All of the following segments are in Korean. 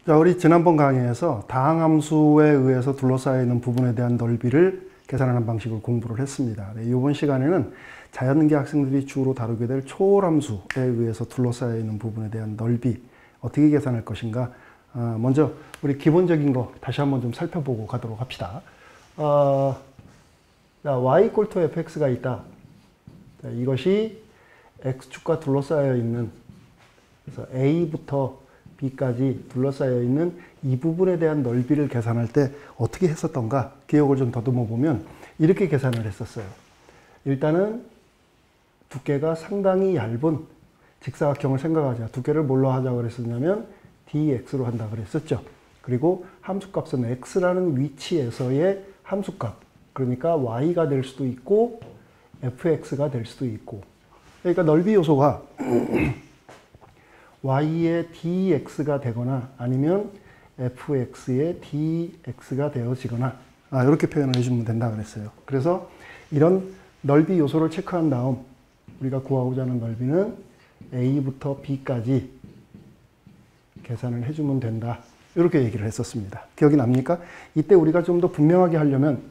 자, 우리 지난번 강의에서 다항함수에 의해서 둘러싸여 있는 부분에 대한 넓이를 계산하는 방식을 공부를 했습니다. 네, 이번 시간에는 자연계 학생들이 주로 다루게 될 초월함수에 의해서 둘러싸여 있는 부분에 대한 넓이 어떻게 계산할 것인가. 먼저 우리 기본적인 거 다시 한번 좀 살펴보고 가도록 합시다. y = fx가 있다. 자, 이것이 x축과 둘러싸여 있는, 그래서 a부터 b까지 둘러싸여 있는 이 부분에 대한 넓이를 계산할 때 어떻게 했었던가 기억을 좀 더듬어 보면 이렇게 계산을 했었어요. 일단은 두께가 상당히 얇은 직사각형을 생각하자. 두께를 뭘로 하자고 그랬었냐면 dx로 한다 그랬었죠. 그리고 함수값은 x라는 위치에서의 함수값, 그러니까 y가 될 수도 있고 fx가 될 수도 있고, 그러니까 넓이 요소가 y의 dx가 되거나 아니면 fx의 dx가 되어지거나 이렇게 표현을 해주면 된다 그랬어요. 그래서 이런 넓이 요소를 체크한 다음 우리가 구하고자 하는 넓이는 a부터 b까지 계산을 해주면 된다, 이렇게 얘기를 했었습니다. 기억이 납니까? 이때 우리가 좀 더 분명하게 하려면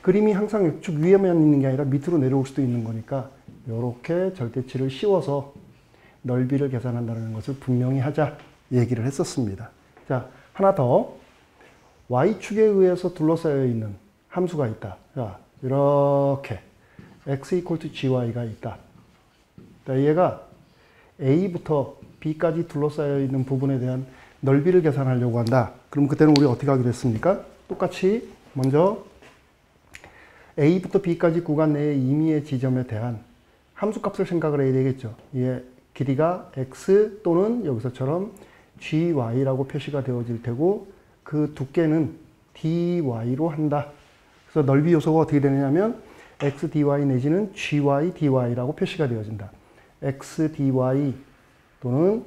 그림이 항상 X축 위에만 있는 게 아니라 밑으로 내려올 수도 있는 거니까 이렇게 절대치를 씌워서 넓이를 계산한다는 것을 분명히 하자 얘기를 했었습니다. 자, 하나 더. y축에 의해서 둘러싸여 있는 함수가 있다. 자, 이렇게 x = gy가 있다. 자, 얘가 a부터 b까지 둘러싸여 있는 부분에 대한 넓이를 계산하려고 한다. 그럼 그때는 우리 어떻게 하기로 했습니까? 똑같이 먼저 a부터 b까지 구간 내의 임의의 지점에 대한 함수값을 생각을 해야 되겠죠. 얘 길이가 x 또는 여기서처럼 gy라고 표시가 되어질 테고 그 두께는 dy로 한다. 그래서 넓이 요소가 어떻게 되느냐면 x dy 내지는 gy dy라고 표시가 되어진다. x dy 또는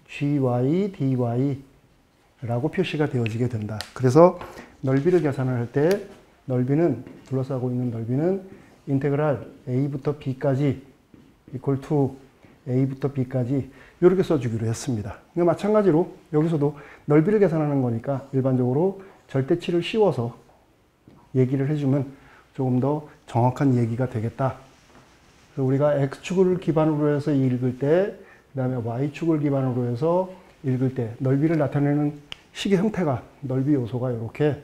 gy dy라고 표시가 되어지게 된다. 그래서 넓이를 계산을 할 때 넓이는, 둘러싸고 있는 넓이는 인테그랄 a부터 b까지 equal to a부터 b까지 이렇게 써주기로 했습니다. 그러니까 마찬가지로 여기서도 넓이를 계산하는 거니까 일반적으로 절대치를 씌워서 얘기를 해주면 조금 더 정확한 얘기가 되겠다. 그래서 우리가 x축을 기반으로 해서 읽을 때, 그 다음에 y축을 기반으로 해서 읽을 때 넓이를 나타내는 식의 형태가, 넓이 요소가 이렇게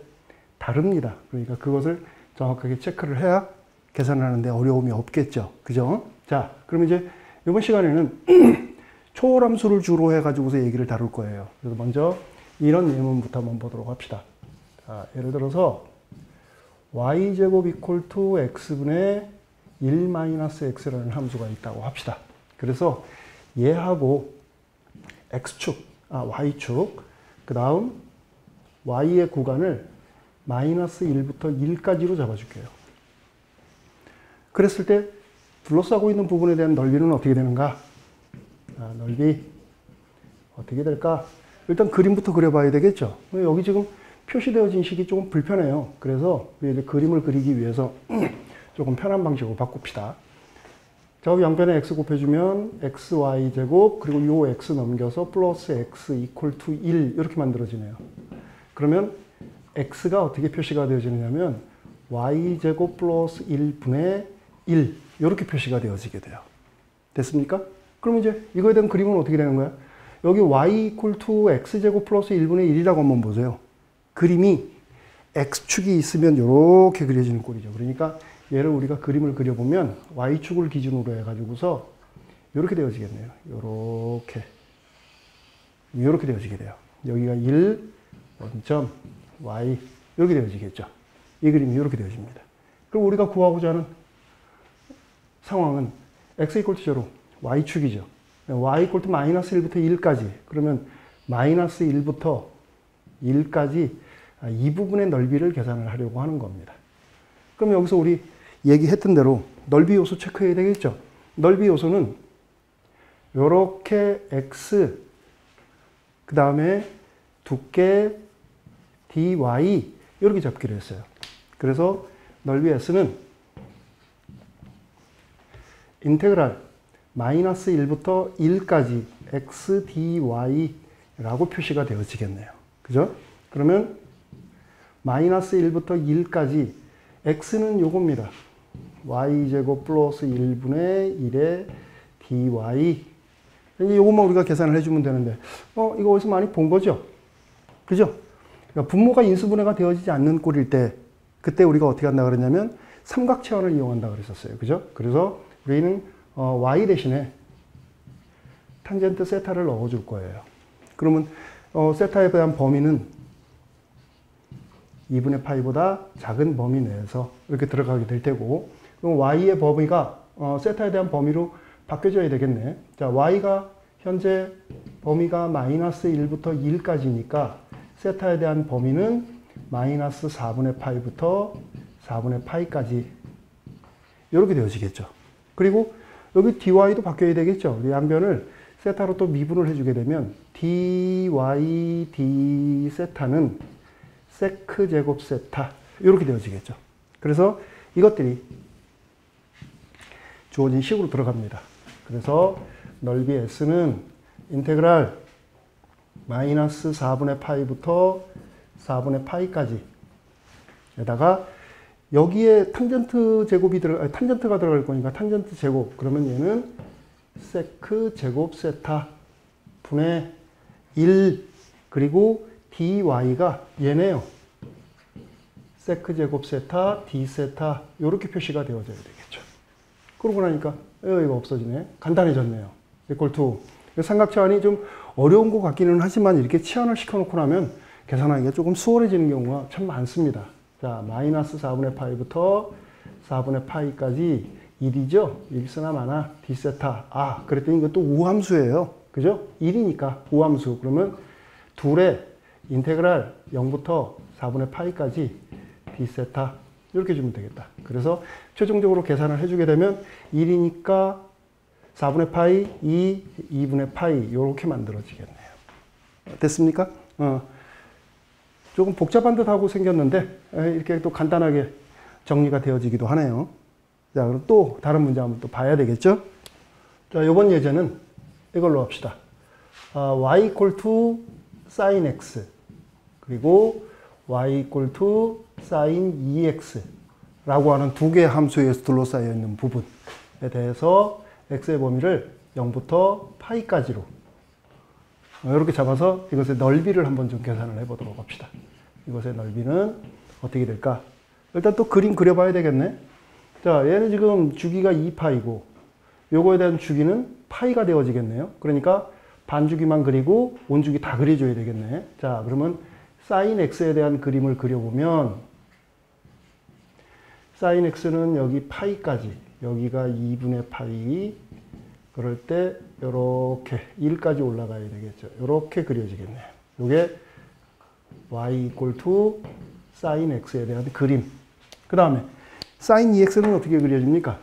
다릅니다. 그러니까 그것을 정확하게 체크를 해야 계산하는데 어려움이 없겠죠. 그죠? 자, 그럼 이제 이번 시간에는 초월함수를 주로 해가지고서 얘기를 다룰 거예요. 그래서 먼저 이런 예문부터 한번 보도록 합시다. 자, 예를 들어서 y제곱 = x분의 1-x라는 함수가 있다고 합시다. 그래서 얘하고 x축, y축, 그 다음 y의 구간을 -1부터 1까지로 잡아줄게요. 그랬을 때 둘러싸고 있는 부분에 대한 넓이는 어떻게 되는가? 넓이 어떻게 될까? 일단 그림부터 그려봐야 되겠죠. 여기 지금 표시되어진 식이 조금 불편해요. 그래서 이제 그림을 그리기 위해서 조금 편한 방식으로 바꿉시다. 저 양변에 x 곱해주면 xy제곱, 그리고 요 x 넘겨서 플러스 x = 1 이렇게 만들어지네요. 그러면 x가 어떻게 표시가 되어지느냐면 y제곱 플러스 1분의 1 이렇게 표시가 되어지게 돼요. 됐습니까? 그럼 이제 이거에 대한 그림은 어떻게 되는 거야? 여기 y = x제곱 플러스 1분의 1이라고 한번 보세요. 그림이 x축이 있으면 이렇게 그려지는 꼴이죠. 그러니까 얘를 우리가 그림을 그려보면 y축을 기준으로 해가지고서 이렇게 되어지겠네요. 이렇게 되어지게 돼요. 여기가 1, 원점, y 이렇게 되어지겠죠. 이 그림이 이렇게 되어집니다. 그럼 우리가 구하고자 하는 상황은 x = 0, y축이죠. y = -1부터 1까지. 그러면 -1부터 1까지 이 부분의 넓이를 계산을 하려고 하는 겁니다. 그럼 여기서 우리 얘기했던 대로 넓이 요소 체크해야 되겠죠. 넓이 요소는 이렇게 x, 그 다음에 두께 dy 이렇게 잡기로 했어요. 그래서 넓이 s는 인테그랄 -1부터 1까지 x dy 라고 표시가 되어지겠네요. 그죠? 그러면 마이너스 1부터 1까지 x는 요겁니다. y제곱 플러스 1분의 1의 dy. 이제 요것만 우리가 계산을 해주면 되는데, 이거 어디서 많이 본 거죠? 그죠? 그러니까 분모가 인수분해가 되어지지 않는 꼴일 때, 그때 우리가 어떻게 한다 그랬냐면, 삼각체원을 이용한다 그랬었어요. 그죠? 그래서 우리는 y 대신에 탄젠트 세타를 넣어줄 거예요. 그러면 세타에 대한 범위는 2분의 파이보다 작은 범위 내에서 이렇게 들어가게 될 테고, 그럼 y의 범위가 세타에 대한 범위로 바뀌어져야 되겠네. 자, y가 현재 범위가 마이너스 1부터 1까지니까 세타에 대한 범위는 마이너스 4분의 파이부터 4분의 파이까지 이렇게 되어지겠죠. 그리고 여기 dy도 바뀌어야 되겠죠. 이 양변을 세타로 또 미분을 해주게 되면 dy d 세타는 세크 제곱 세타 이렇게 되어지겠죠. 그래서 이것들이 주어진 식으로 들어갑니다. 그래서 넓이 S는 인테그랄 마이너스 4분의 파이부터 4분의 파이까지 에다가 여기에 탄젠트 제곱이 탄젠트가 들어갈 거니까 탄젠트 제곱 그러면 얘는 세크 제곱 세타 분의 1 그리고 dy가 얘네요. 세크 제곱 세타 d 세타 이렇게 표시가 되어져야 되겠죠. 그러고 나니까 이거 없어지네. 간단해졌네요. equal to 삼각체환이 좀 어려운 것 같기는 하지만 이렇게 치환을 시켜놓고 나면 계산하기가 조금 수월해지는 경우가 참 많습니다. 자, 마이너스 4분의 파이부터 4분의 파이까지 1이죠? 1쓰나 마나 d세타. 그랬더니 이것도 우함수예요. 그죠? 1이니까 우함수. 그러면 둘의 인테그랄 0부터 4분의 파이까지 d세타 이렇게 주면 되겠다. 그래서 최종적으로 계산을 해주게 되면 1이니까 4분의 파이, 2분의 파이 이렇게 만들어지겠네요. 됐습니까? 조금 복잡한 듯하고 생겼는데 이렇게 또 간단하게 정리가 되어지기도 하네요. 자, 그럼 또 다른 문제 한번 또 봐야 되겠죠? 자, 이번 예제는 이걸로 합시다. y equal to sin x 그리고 y equal to sin 2x 라고 하는 두 개의 함수에서 둘러싸여 있는 부분에 대해서 x의 범위를 0부터 파이까지로 이렇게 잡아서 이것의 넓이를 한번 좀 계산을 해보도록 합시다. 이것의 넓이는 어떻게 될까? 일단 또 그림 그려봐야 되겠네. 자, 얘는 지금 주기가 2파이고 요거에 대한 주기는 파이가 되어지겠네요. 그러니까 반주기만 그리고 온주기 다 그려줘야 되겠네. 자, 그러면 sin x에 대한 그림을 그려보면 sin x는 여기 파이까지, 여기가 2분의 파이, 그럴 때 이렇게 1까지 올라가야 되겠죠. 이렇게 그려지겠네요. 이게 y equal to sin x에 대한 그림. 그 다음에 sin 2x는 어떻게 그려집니까?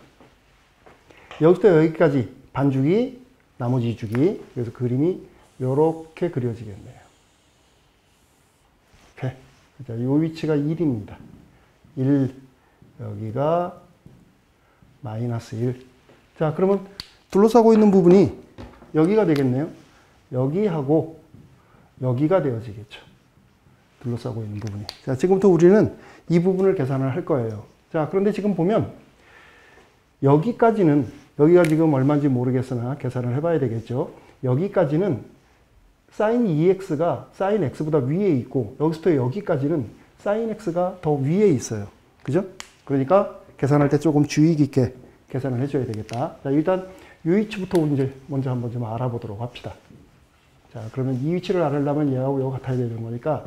여기부터 여기까지 반주기, 나머지 주기. 그래서 그림이 이렇게 그려지겠네요. 이렇게. 자, 이 위치가 1입니다. 1, 여기가 마이너스 1. 자, 그러면 둘러싸고 있는 부분이 여기가 되겠네요. 여기하고 여기가 되어지겠죠. 둘러싸고 있는 부분이. 자, 지금부터 우리는 이 부분을 계산을 할 거예요. 자, 그런데 지금 보면 여기까지는, 여기가 지금 얼마인지 모르겠으나 계산을 해봐야 되겠죠. 여기까지는 sin 2x가 sin x보다 위에 있고 여기서부터 여기까지는 sin x가 더 위에 있어요. 그죠? 그러니까 계산할 때 조금 주의 깊게 계산을 해줘야 되겠다. 자, 일단 이 위치부터 이제 먼저 한번 좀 알아보도록 합시다. 자, 그러면 이 위치를 알으려면 얘하고 얘가 같아야 되는 거니까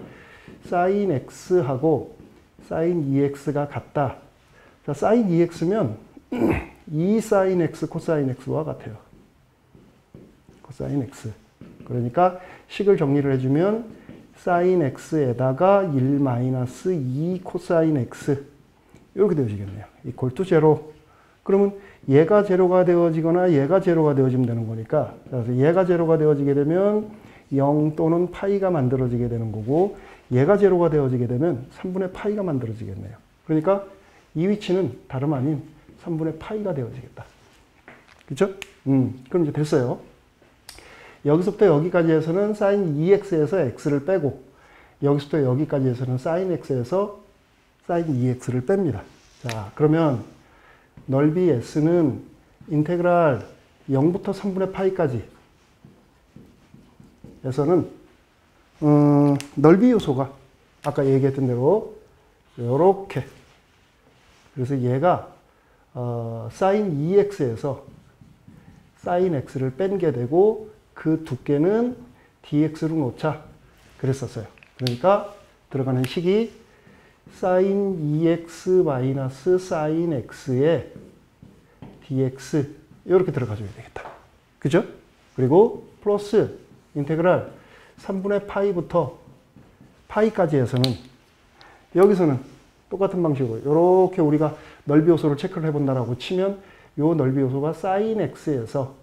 sin x하고 sin 2x가 같다. 자, sin 2x면 2 sin x 코사인 x와 같아요. 코사인 x. 그러니까 식을 정리를 해주면 sin x에다가 1 마이너스 2 코사인 x 이렇게 되어지겠네요. equal to 0. 그러면 얘가 제로가 되어지거나 얘가 제로가 되어지면 되는 거니까, 그래서 얘가 제로가 되어지게 되면 0 또는 파이가 만들어지게 되는 거고, 얘가 제로가 되어지게 되면 3분의 파이가 만들어지겠네요. 그러니까 이 위치는 다름 아닌 3분의 파이가 되어지겠다. 그렇죠? 그럼 이제 됐어요. 여기서부터 여기까지에서는 sin 2x에서 x를 빼고 여기서부터 여기까지에서는 sin x에서 sin 2x를 뺍니다. 자, 그러면 넓이 s는 인테그랄 0부터 3분의 파이까지 에서는 넓이 요소가 아까 얘기했던 대로 요렇게, 그래서 얘가 sin 2x에서 sin x를 뺀 게 되고 그 두께는 dx로 놓자 그랬었어요. 그러니까 들어가는 식이 sin 2x 마이너스 sin x에 dx 이렇게 들어가줘야 되겠다. 그죠? 그리고 플러스 인테그랄 3분의 파이부터 파이까지 해서는 여기서는 똑같은 방식으로 이렇게 우리가 넓이 요소를 체크를 해본다라고 치면 이 넓이 요소가 sin x에서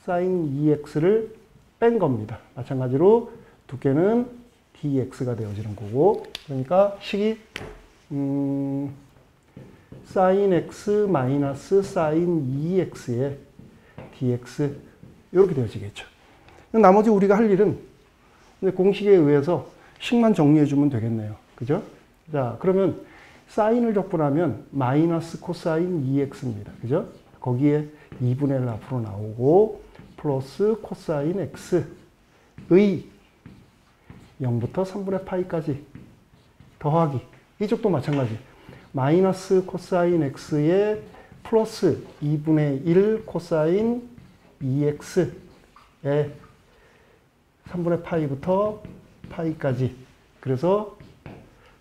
sin 2x를 뺀 겁니다. 마찬가지로 두께는 dx가 되어지는 거고, 그러니까 식이 sin x 마이너스 sin 2x의 dx 이렇게 되어지겠죠. 나머지 우리가 할 일은 공식에 의해서 식만 정리해주면 되겠네요. 그죠? 자, 그러면 사인을 적분하면 마이너스 코사인 2x입니다. 그죠? 거기에 2분의 1 앞으로 나오고 플러스 코사인 x의 0부터 3분의 파이까지 더하기, 이쪽도 마찬가지. 마이너스 코사인 x에 플러스 2분의 1 코사인 2x에 3분의 파이부터 파이까지. 그래서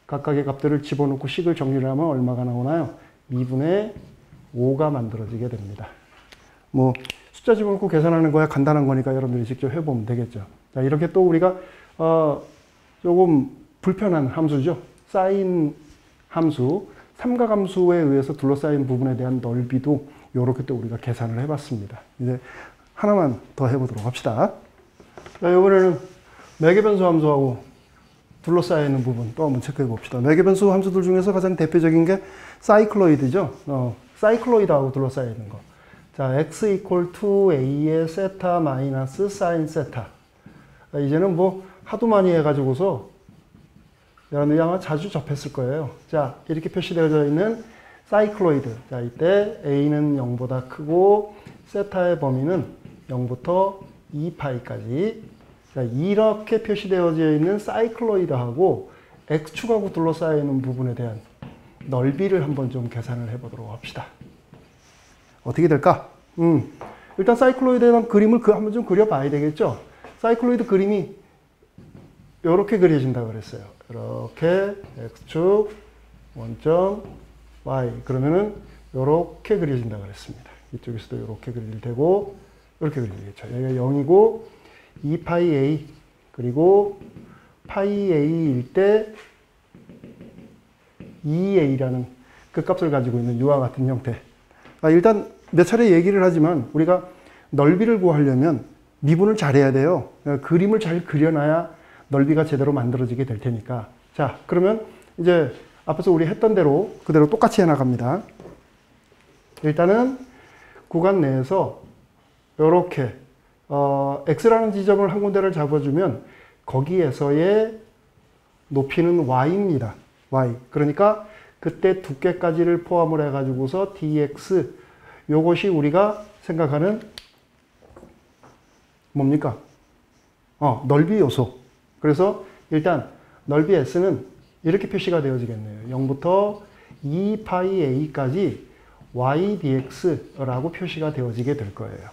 각각의 값들을 집어넣고 식을 정리를 하면 얼마가 나오나요? 2분의 5가 만들어지게 됩니다. 뭐 숫자 집어넣고 계산하는 거야 간단한 거니까 여러분들이 직접 해보면 되겠죠. 자, 이렇게 또 우리가 조금 불편한 함수죠. 사인 함수, 삼각함수에 의해서 둘러싸인 부분에 대한 넓이도 이렇게 또 우리가 계산을 해봤습니다. 이제 하나만 더 해보도록 합시다. 자, 이번에는 매개변수 함수하고 둘러싸여 있는 부분 또 한번 체크해 봅시다. 매개변수 함수들 중에서 가장 대표적인 게 사이클로이드죠. 사이클로이드하고 둘러싸여 있는 거. 자, x equal to a의 세타 마이너스 사인 세타. 이제는 뭐 하도 많이 해가지고서 여러분들이 아마 자주 접했을 거예요. 자, 이렇게 표시되어져 있는 사이클로이드. 자, 이때 a는 0보다 크고 세타의 범위는 0부터 2파이까지. 자, 이렇게 표시되어져 있는 사이클로이드하고 x축하고 둘러싸여 있는 부분에 대한 넓이를 한번 좀 계산을 해보도록 합시다. 어떻게 될까? 일단 사이클로이드에 대한 그림을 한번 좀 그려봐야 되겠죠? 사이클로이드 그림이 이렇게 그려진다고 그랬어요. 이렇게 x축, 원점, y. 그러면은 이렇게 그려진다고 그랬습니다. 이쪽에서도 이렇게 그릴 테고, 이렇게 그리겠죠. 여기가 0이고, 2파이 a, 그리고 파이 a일 때 2a라는 그 값을 가지고 있는 이와 같은 형태. 일단 몇 차례 얘기를 하지만 우리가 넓이를 구하려면 미분을 잘해야 돼요. 그림을 잘 그려놔야 넓이가 제대로 만들어지게 될 테니까. 자, 그러면 이제 앞에서 우리 했던 대로 그대로 똑같이 해나갑니다. 일단은 구간 내에서 이렇게 x라는 지점을 한 군데를 잡아주면 거기에서의 높이는 y입니다. y. 그러니까 그때 두께까지를 포함을 해가지고서 dx, 요것이 우리가 생각하는 뭡니까? 넓이 요소. 그래서 일단 넓이 s는 이렇게 표시가 되어지겠네요. 0부터 2파이 a까지 y dx라고 표시가 되어지게 될 거예요.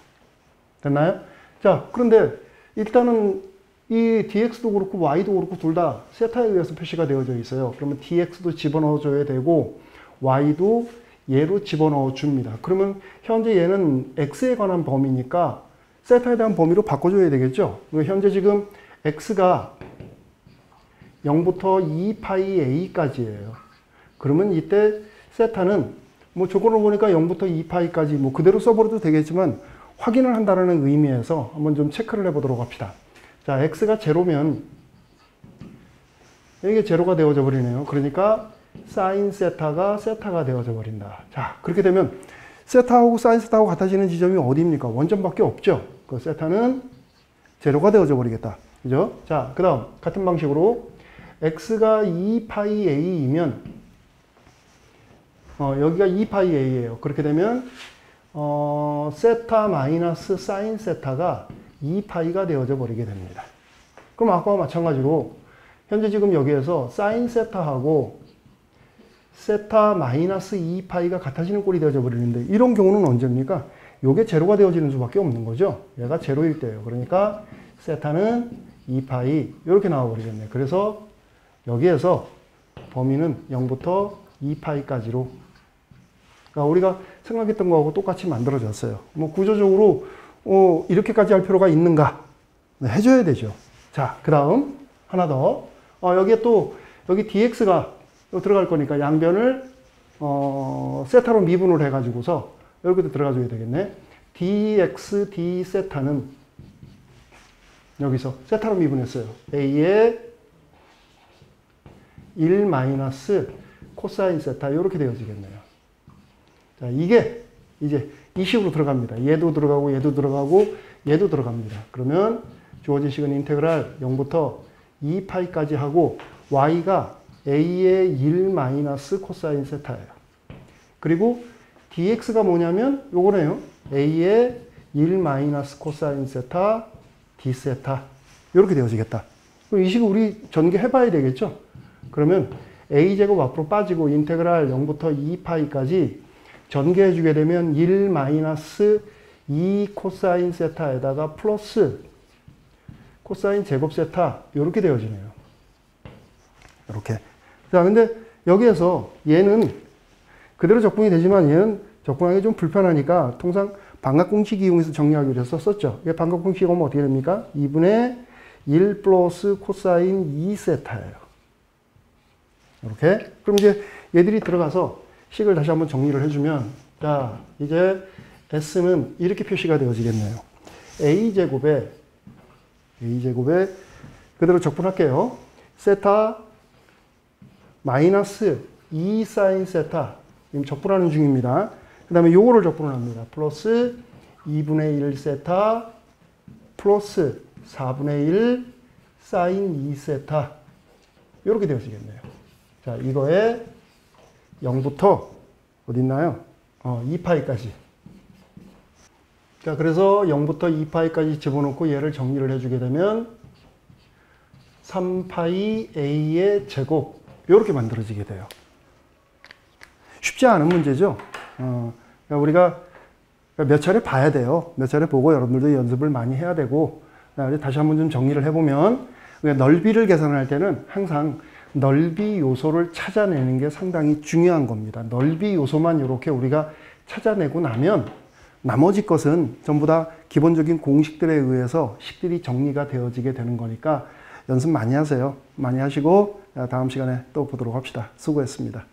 됐나요? 자, 그런데 일단은 이 dx도 그렇고 y도 그렇고 둘 다 세타에 의해서 표시가 되어져 있어요. 그러면 dx도 집어넣어 줘야 되고 y도 얘로 집어넣어 줍니다. 그러면 현재 얘는 x에 관한 범위니까 세타에 대한 범위로 바꿔줘야 되겠죠. 현재 지금 x가 0부터 2파이 a까지예요. 그러면 이때 세타는 뭐 조건을 보니까 0부터 2파이까지 뭐 그대로 써버려도 되겠지만 확인을 한다는 의미에서 한번 좀 체크를 해보도록 합시다. 자, x가 제로면 이게 제로가 되어져 버리네요. 그러니까 사인 세타가 세타가 되어져 버린다. 자, 그렇게 되면 세타하고 사인 세타하고 같아지는 지점이 어디입니까? 원점밖에 없죠. 그 세타는 제로가 되어져 버리겠다. 그죠? 자, 그 다음 같은 방식으로 x가 2파이 a이면 여기가 2파이 a예요. 그렇게 되면 세타 마이너스 사인 세타가 2파이가 되어져 버리게 됩니다. 그럼 아까와 마찬가지로 현재 지금 여기에서 사인 세타하고 세타 마이너스 2파이가 같아지는 꼴이 되어져 버리는데 이런 경우는 언제입니까? 요게 제로가 되어지는 수밖에 없는 거죠. 얘가 제로일 때예요. 그러니까 세타는 2파이 이렇게 나와 버리겠네요. 그래서 여기에서 범위는 0부터 2파이까지로 그러니까 우리가 생각했던 거하고 똑같이 만들어졌어요. 뭐 구조적으로 이렇게까지 할 필요가 있는가? 네, 해줘야 되죠. 자, 그 다음 하나 더. 여기에 또 여기 dx가 들어갈 거니까 양변을 세타로 미분을 해가지고서 여기도 들어가줘야 되겠네. dx d 세타는 여기서 세타로 미분했어요. a의 1 마이너스 코사인 세타 이렇게 되어지겠네요. 자, 이게 이제 이 식으로 들어갑니다. 얘도 들어가고 얘도 들어가고 얘도 들어갑니다. 그러면 주어진 식은 인테그랄 0부터 2파이까지 하고 y가 a의 1 마이너스 코사인 세타예요. 그리고 dx가 뭐냐면 요거네요. a의 1 마이너스 코사인 세타 d 세타 이렇게 되어지겠다. 그럼 이 식을 우리 전개해봐야 되겠죠. 그러면 a제곱 앞으로 빠지고 인테그랄 0부터 2파이까지 전개해주게 되면 1 마이너스 2 코사인 세타에다가 플러스 코사인 제곱 세타 이렇게 되어지네요. 이렇게. 자, 근데 여기에서 얘는 그대로 적분이 되지만 얘는 적분하기 좀 불편하니까 통상 반값공식 이용해서 정리하기로 해서 썼죠. 이게 반값공식 오면 어떻게 됩니까? 2분의 1 플러스 코사인 2세타예요. 이렇게. 그럼 이제 얘들이 들어가서 식을 다시 한번 정리를 해주면, 자, 이제 S는 이렇게 표시가 되어지겠네요. A제곱에 그대로 적분할게요. 세타 마이너스 2 사인 세타. 지금 적분하는 중입니다. 그 다음에 요거를 적분을 합니다. 플러스 2분의 1 세타 플러스 4분의 1 사인 2 세타. 이렇게 되어지겠네요. 자, 이거에 0부터 어디 있나요? 2파이까지. 자, 그래서 0부터 2파이까지 집어넣고 얘를 정리를 해주게 되면 3파이 a의 제곱 이렇게 만들어지게 돼요. 쉽지 않은 문제죠. 그러니까 우리가 몇 차례 봐야 돼요. 몇 차례 보고 여러분들도 연습을 많이 해야 되고, 다시 한번 좀 정리를 해보면, 넓이를 계산할 때는 항상 넓이 요소를 찾아내는 게 상당히 중요한 겁니다. 넓이 요소만 이렇게 우리가 찾아내고 나면 나머지 것은 전부 다 기본적인 공식들에 의해서 식들이 정리가 되어지게 되는 거니까 연습 많이 하세요. 많이 하시고 다음 시간에 또 보도록 합시다. 수고했습니다.